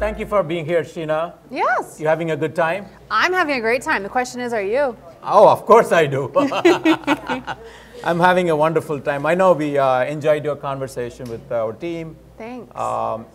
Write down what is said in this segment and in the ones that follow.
Thank you for being here, Sheena. Yes. You having a good time? I'm having a great time. The question is, are you? Oh, of course I do. I'm having a wonderful time. I know we enjoyed your conversation with our team. Thanks.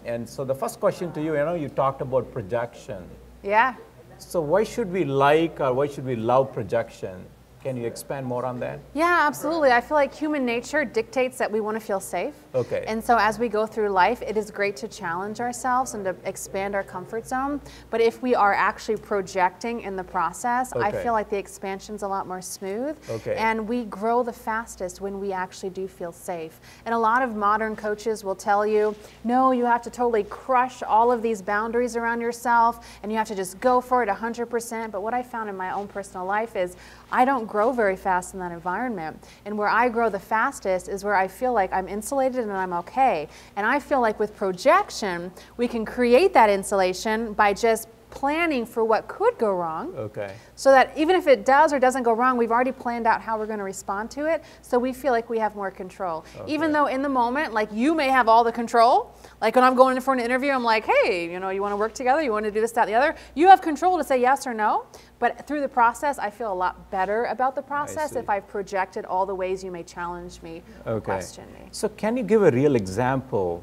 And so the first question to you, you talked about projection. Yeah. So why should we like or why should we love projection? Can you expand more on that? Yeah, absolutely. I feel like human nature dictates that we want to feel safe. Okay. And so as we go through life, it is great to challenge ourselves and to expand our comfort zone. But if we are actually projecting in the process, I feel like the expansion's a lot more smooth. Okay. And we grow the fastest when we actually do feel safe. And a lot of modern coaches will tell you, no, you have to totally crush all of these boundaries around yourself and you have to just go for it 100%. But what I found in my own personal life is I don't grow very fast in that environment. And where I grow the fastest is where I feel like I'm insulated and I'm okay. And I feel like with projection, we can create that insulation by just planning for what could go wrong. Okay. So that even if it does or doesn't go wrong, we've already planned out how we're going to respond to it. So we feel like we have more control. Okay. Even though in the moment, like you may have all the control. Like when I'm going in for an interview, I'm like, hey, you want to work together? You want to do this, that, and the other? You have control to say yes or no. But through the process, I feel a lot better about the process if I've projected all the ways you may challenge me or question me. So can you give a real example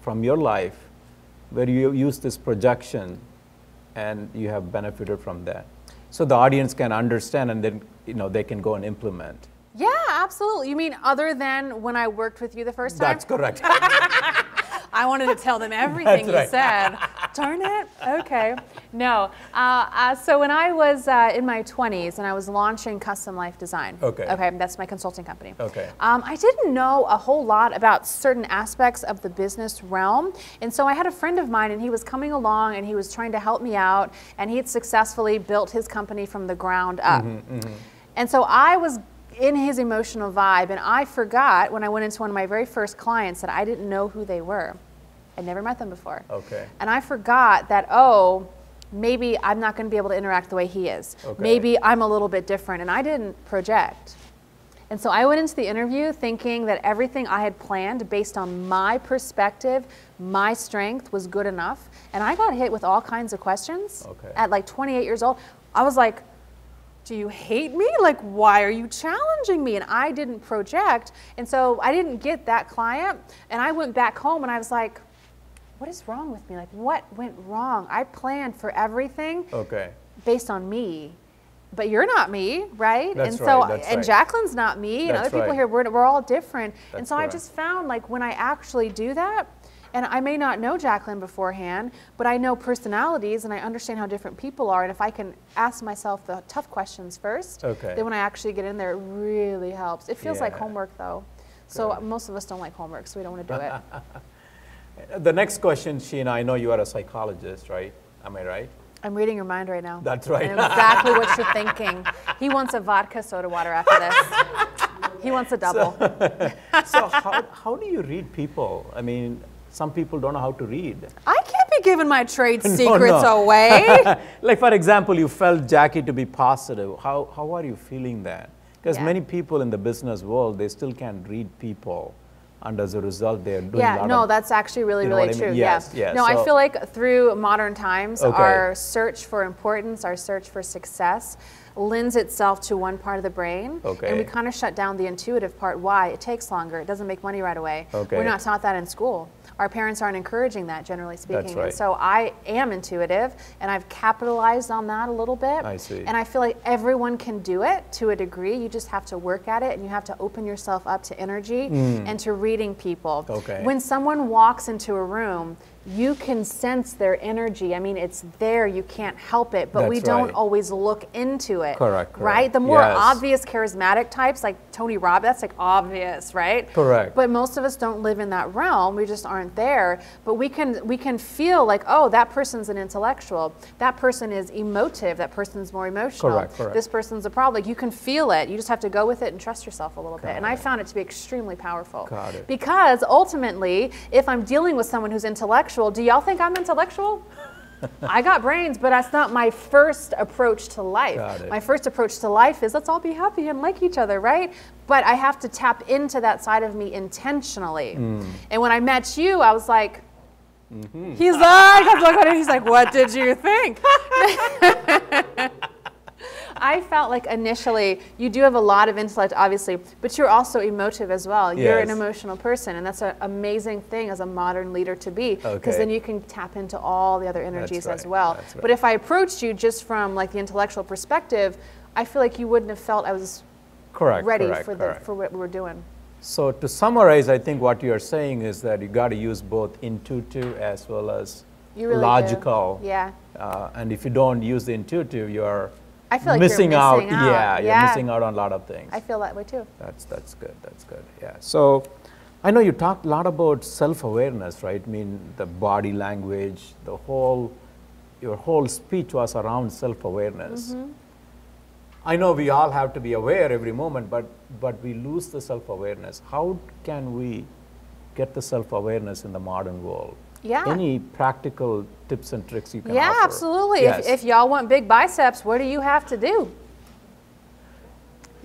from your life where you use this projection and you have benefited from that? So the audience can understand and then they can go and implement. Yeah, absolutely. You mean other than when I worked with you the first time? That's correct. I wanted to tell them everything you said. Darn it. Okay. No. So when I was in my 20s and I was launching Custom Life Design. Okay. Okay. That's my consulting company. Okay. I didn't know a whole lot about certain aspects of the business realm. And so I had a friend of mine and he was coming along and he was trying to help me out and he had successfully built his company from the ground up. And so I was in his emotional vibe, and I forgot when I went into one of my very first clients that I didn't know who they were. I'd never met them before. Okay. And I forgot that, oh, maybe I'm not going to be able to interact the way he is. Okay. Maybe I'm a little bit different, and I didn't project. And so I went into the interview thinking that everything I had planned based on my perspective, my strength was good enough. And I got hit with all kinds of questions at like 28 years old. I was like, do you hate me? Like, why are you challenging me? And I didn't project. And so I didn't get that client. And I went back home and I was like, what is wrong with me? Like, what went wrong? I planned for everything based on me. But you're not me, right? That's and so, right, and Jacqueline's not me, and other people here, we're all different. That's and so I just found, like, when I actually do that, and I may not know Jacqueline beforehand, but I know personalities and I understand how different people are. And if I can ask myself the tough questions first, then when I actually get in there, it really helps. It feels like homework though. So most of us don't like homework, so we don't want to do it. The next question, Sheena, I know you are a psychologist, right? Am I right? I'm reading your mind right now. That's right. I know exactly what you're thinking. He wants a vodka soda water after this. He wants a double. So how do you read people? I mean, some people don't know how to read. I can't be giving my trade secrets away. Like, for example, you felt Jackie to be positive. How are you feeling that? Because many people in the business world, they still can't read people. And as a result, they're doing a lot of, that's actually really, really true. Yes, yes. No, I feel like through modern times, our search for importance, our search for success lends itself to one part of the brain. And we kind of shut down the intuitive part. Why? It takes longer. It doesn't make money right away. We're not taught that in school. Our parents aren't encouraging that, generally speaking. That's right. And so I am intuitive, and I've capitalized on that a little bit. I see. And I feel like everyone can do it to a degree. You just have to work at it, and you have to open yourself up to energy and to reading people. When someone walks into a room, you can sense their energy. I mean, it's there. You can't help it, but we don't always look into it. Correct. Right? The more obvious charismatic types, like Tony Robbins, that's like obvious, right? Correct. But most of us don't live in that realm. We just aren't there. But we can feel like, oh, that person's an intellectual. That person is emotive. That person's more emotional. Correct. This person's a problem. Like, you can feel it. You just have to go with it and trust yourself a little bit. And I found it to be extremely powerful. Got it. Because ultimately, if I'm dealing with someone who's intellectual, do y'all think I'm intellectual? I got brains, but that's not my first approach to life. My first approach to life is let's all be happy and like each other, right? But I have to tap into that side of me intentionally. And when I met you, I was like, He's like, I'm looking at him, he's like, what did you think? I felt like initially, you do have a lot of intellect, obviously, but you're also emotive as well. You're an emotional person, and that's an amazing thing as a modern leader to be, because then you can tap into all the other energies as well. But if I approached you just from like the intellectual perspective, I feel like you wouldn't have felt I was ready for what we were doing. So to summarize, I think what you're saying is that you got to use both intuitive as well as logical. Yeah. And if you don't use the intuitive, you're I feel like missing you're out. missing out. You're missing out on a lot of things. I feel that way too. That's good. That's good. Yeah. So I know you talked a lot about self-awareness, right? I mean, the body language, your whole speech was around self-awareness. I know we all have to be aware every moment, but we lose the self-awareness. How can we get the self-awareness in the modern world? Yeah. Any practical tips and tricks you can offer? Yeah, absolutely. Yes. If y'all want big biceps, what do you have to do?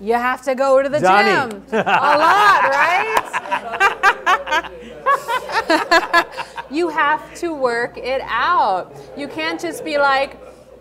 You have to go to the gym. A lot, right? You have to work it out. You can't just be like,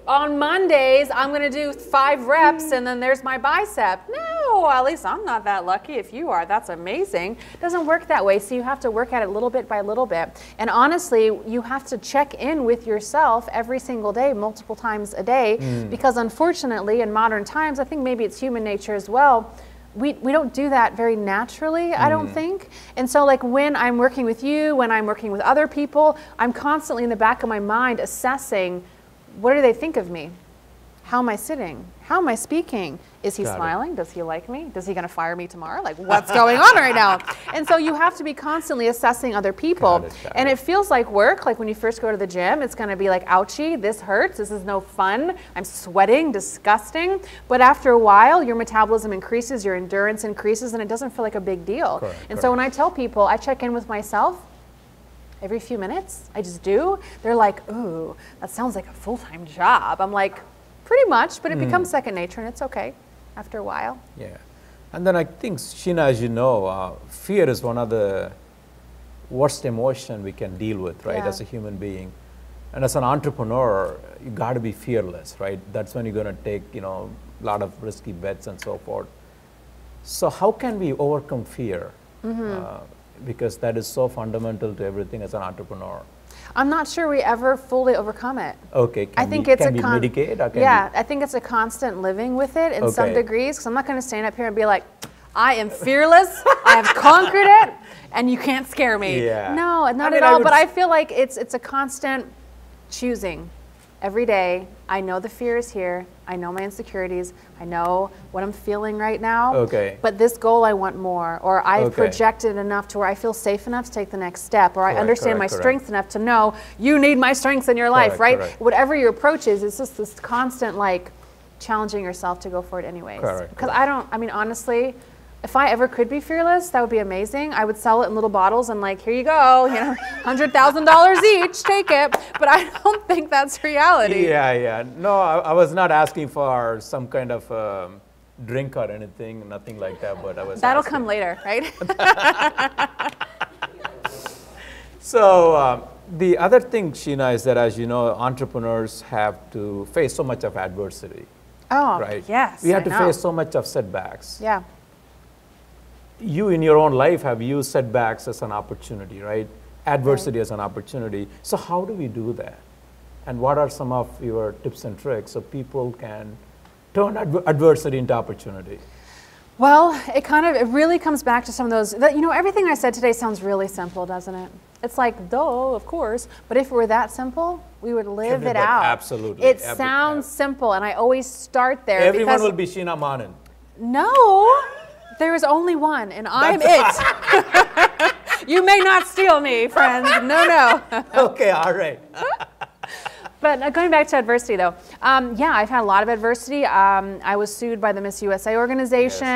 on Mondays, I'm going to do 5 reps and then there's my bicep. No, at least I'm not that lucky. If you are, that's amazing. It doesn't work that way. So you have to work at it little bit by little bit. And honestly, you have to check in with yourself every single day, multiple times a day, because unfortunately in modern times, I think maybe it's human nature as well, we don't do that very naturally, I don't think. And so like when I'm working with you, when I'm working with other people, I'm constantly in the back of my mind assessing, what do they think of me? How am I sitting? How am I speaking? Is he smiling? Does he like me? Is he going to fire me tomorrow? Like, what's going on right now? And so you have to be constantly assessing other people. And it feels like work. Like when you first go to the gym, it's going to be like, ouchie, this hurts. This is no fun. I'm sweating, disgusting. But after a while, your metabolism increases, your endurance increases, and it doesn't feel like a big deal. So when I tell people, I check in with myself every few minutes. I just do. They're like, ooh, that sounds like a full-time job. I'm like, pretty much, but it becomes second nature, and it's okay after a while. Yeah. And then I think, Sheena, as you know, fear is one of the worst emotion we can deal with, right, as a human being. And as an entrepreneur, you got to be fearless, right? That's when you're going to take, a lot of risky bets and so forth. So how can we overcome fear? Because that is so fundamental to everything as an entrepreneur. I'm not sure we ever fully overcome it. Okay, can we mitigate? Or can I think it's a constant living with it in some degrees, because I'm not going to stand up here and be like, I am fearless, I have conquered it, and you can't scare me. No, not at all, but I feel like it's a constant choosing. Every day, I know the fear is here, I know my insecurities, I know what I'm feeling right now, but this goal I want more, or I've projected enough to where I feel safe enough to take the next step, or I understand my strengths enough to know you need my strengths in your life, right? Whatever your approach is, it's just this constant like challenging yourself to go for it anyways. Because I mean, honestly, if I ever could be fearless, that would be amazing. I would sell it in little bottles and like, here you go, $100,000 each, take it. But I don't think that's reality. No, I was not asking for some kind of drink or anything, nothing like that, but I was That'll come later, right? So the other thing, Sheena, is that as you know, entrepreneurs have to face so much of adversity. Right? Yes, we have to face so much of setbacks. Yeah. You in your own life have used setbacks as an opportunity, right? Adversity as an opportunity. So how do we do that? And what are some of your tips and tricks so people can turn adversity into opportunity? Well, it really comes back to some of those, everything I said today sounds really simple, doesn't it? It's like, duh, of course. But if it were that simple, we would live it out. Absolutely. It sounds simple, and I always start there. Everyone will be Sheena Monnin. No. There is only one, and I'm it. You may not steal me, friends. No. Okay, all right. But going back to adversity, though, I've had a lot of adversity. I was sued by the Miss USA organization.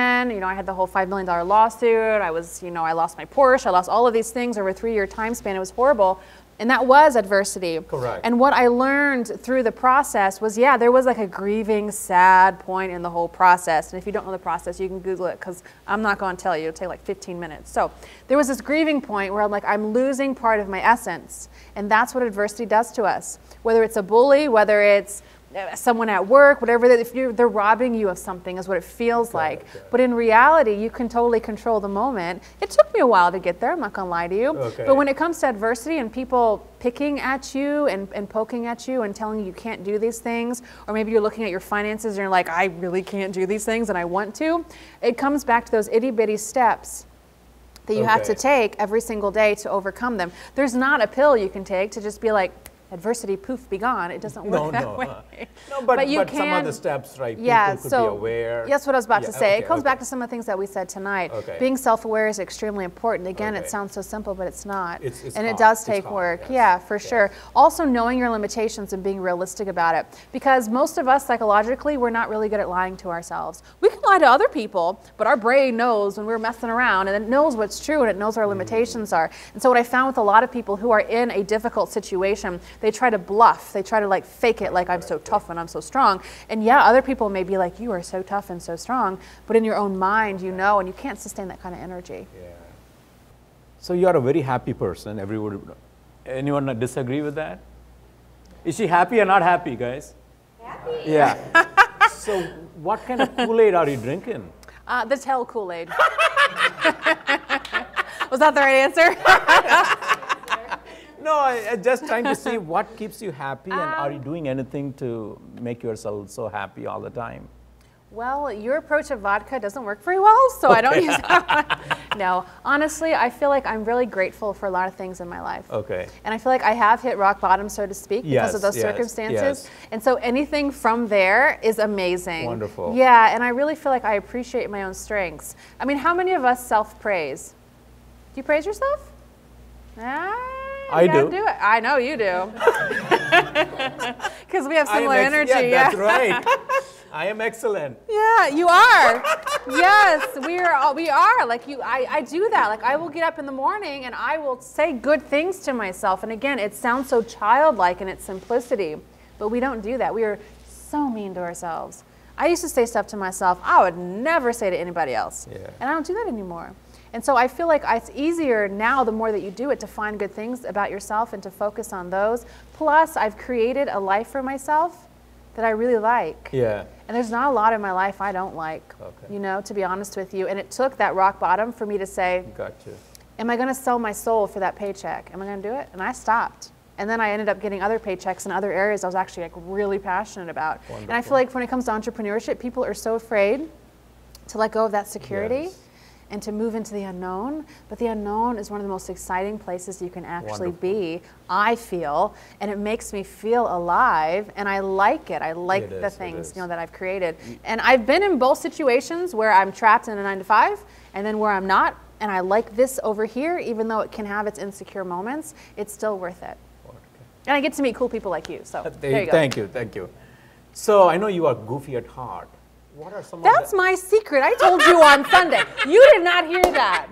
I had the whole $5 million lawsuit. I lost my Porsche. I lost all of these things over a 3-year time span. It was horrible. And that was adversity. Correct. And what I learned through the process was, yeah, there was like a grieving, sad point in the whole process. And if you don't know the process, you can Google it, because I'm not going to tell you. It'll take like 15 minutes. So there was this grieving point where I'm like, I'm losing part of my essence. And that's what adversity does to us. Whether it's a bully, whether it's someone at work, whatever, if they're robbing you of something is what it feels like. Okay. But in reality, you can totally control the moment. It took me a while to get there, I'm not gonna lie to you. Okay. But when it comes to adversity and people picking at you and poking at you and telling you can't do these things, or maybe you're looking at your finances and you're like, I really can't do these things and I want to, it comes back to those itty bitty steps that you have to take every single day to overcome them. There's not a pill you can take to just be like, adversity, poof, be gone. It doesn't work that way. No, but you some can, of the steps, right? Yeah, People could be aware. That's what I was about to say. Okay, It comes back to some of the things that we said tonight. Okay. Being self-aware is extremely important. Again, it sounds so simple, but it's not. It's and hard. it does It's take hard, work. yes. Yeah, for sure. Also knowing your limitations and being realistic about it. Because most of us, psychologically, we're not really good at lying to ourselves. We can lie to other people, but our brain knows when we're messing around, and it knows what's true, and it knows our limitations are. And so what I found with a lot of people who are in a difficult situation, they try to bluff. They try to like fake it like I'm so tough and I'm so strong. And yeah, other people may be like, you are so tough and so strong, but in your own mind, you know, and you can't sustain that kind of energy. Yeah. So you are a very happy person. Anyone disagree with that? Is she happy or not happy, guys? Happy. Yeah. So what kind of Kool-Aid are you drinking? The Tel Kool-Aid. Was that the right answer? No, I'm just trying to see what keeps you happy, and are you doing anything to make yourself so happy all the time? Well, your approach of vodka doesn't work very well, so I don't use that. No, honestly, I feel like I'm really grateful for a lot of things in my life. Okay. And I feel like I have hit rock bottom, so to speak, because of those circumstances. Yes. And so anything from there is amazing. Wonderful. Yeah, and I really feel like I appreciate my own strengths. I mean, how many of us self-praise? Do you praise yourself? I do. it. I know you do. Because we have similar energy. Yeah, that's right. I am excellent. Yeah, you are. Yes, we are. Like I do that. Like I will get up in the morning and I will say good things to myself. And again, it sounds so childlike in its simplicity, but we don't do that. We are so mean to ourselves. I used to say stuff to myself I would never say to anybody else. Yeah. And I don't do that anymore. And so I feel like it's easier now, the more that you do it, to find good things about yourself and to focus on those. Plus, I've created a life for myself that I really like. Yeah. And there's not a lot in my life I don't like, you know, to be honest with you. And it took that rock bottom for me to say, Got you. am I going to sell my soul for that paycheck? Am I going to do it? And I stopped. And then I ended up getting other paychecks in other areas I was actually like really passionate about. Wonderful. And I feel like when it comes to entrepreneurship, people are so afraid to let go of that security. Yes. And to move into the unknown, but the unknown is one of the most exciting places you can actually be, I feel, and it makes me feel alive, and I like it. I like the things, you know, that I've created. And I've been in both situations where I'm trapped in a 9-to-5, and then where I'm not, and I like this over here, even though it can have its insecure moments, it's still worth it. Okay. And I get to meet cool people like you, so there you go. Thank you. So I know you are goofy at heart. What are some That's my secret. I told you on Sunday. You did not hear that.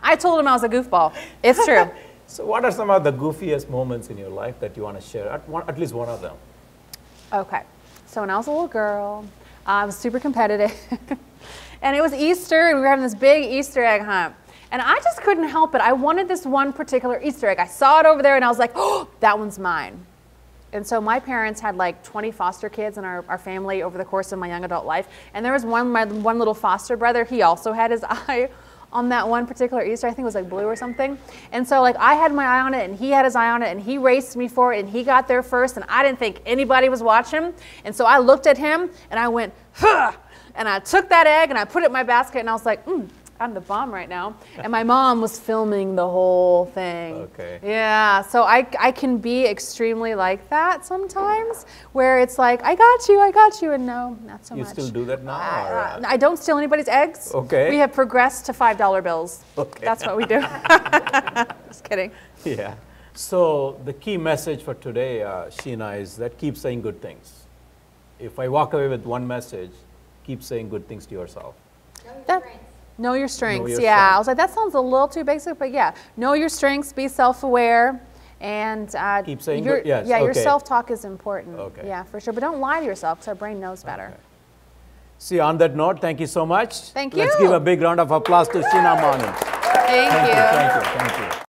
I told him I was a goofball. It's true. So what are some of the goofiest moments in your life that you want to share? At least one of them. Okay. So when I was a little girl, I was super competitive. And it was Easter, and we were having this big Easter egg hunt. And I just couldn't help it. I wanted this one particular Easter egg. I saw it over there, and I was like, oh, that one's mine. And so my parents had like 20 foster kids in our family over the course of my young adult life. And there was my one little foster brother. He also had his eye on that one particular Easter. I think it was like blue or something. And so like I had my eye on it, and he had his eye on it, and he raced me for it, and he got there first, and I didn't think anybody was watching. And so I looked at him, and I went, huh! And I took that egg, and I put it in my basket, and I was like, I'm the bomb right now. And my mom was filming the whole thing. Okay. Yeah, so I can be extremely like that sometimes, where it's like, I got you, and no, not so much. You still do that now? Or, I don't steal anybody's eggs. Okay. We have progressed to $5 bills. Okay. That's what we do. Just kidding. Yeah. So the key message for today, Sheena, is that keep saying good things. If I walk away with one message, keep saying good things to yourself. Know your strengths. Know your Yeah, strengths. I was like, that sounds a little too basic, but yeah. Know your strengths, be self-aware, And keep saying your, good? Yes. yeah, your okay. self-talk is important. Okay. Yeah, for sure. But don't lie to yourself because our brain knows better. Okay. See, on that note, thank you so much. Thank Let's you. give a big round of applause to Sheena Monnin. Thank you. Thank you. Thank you.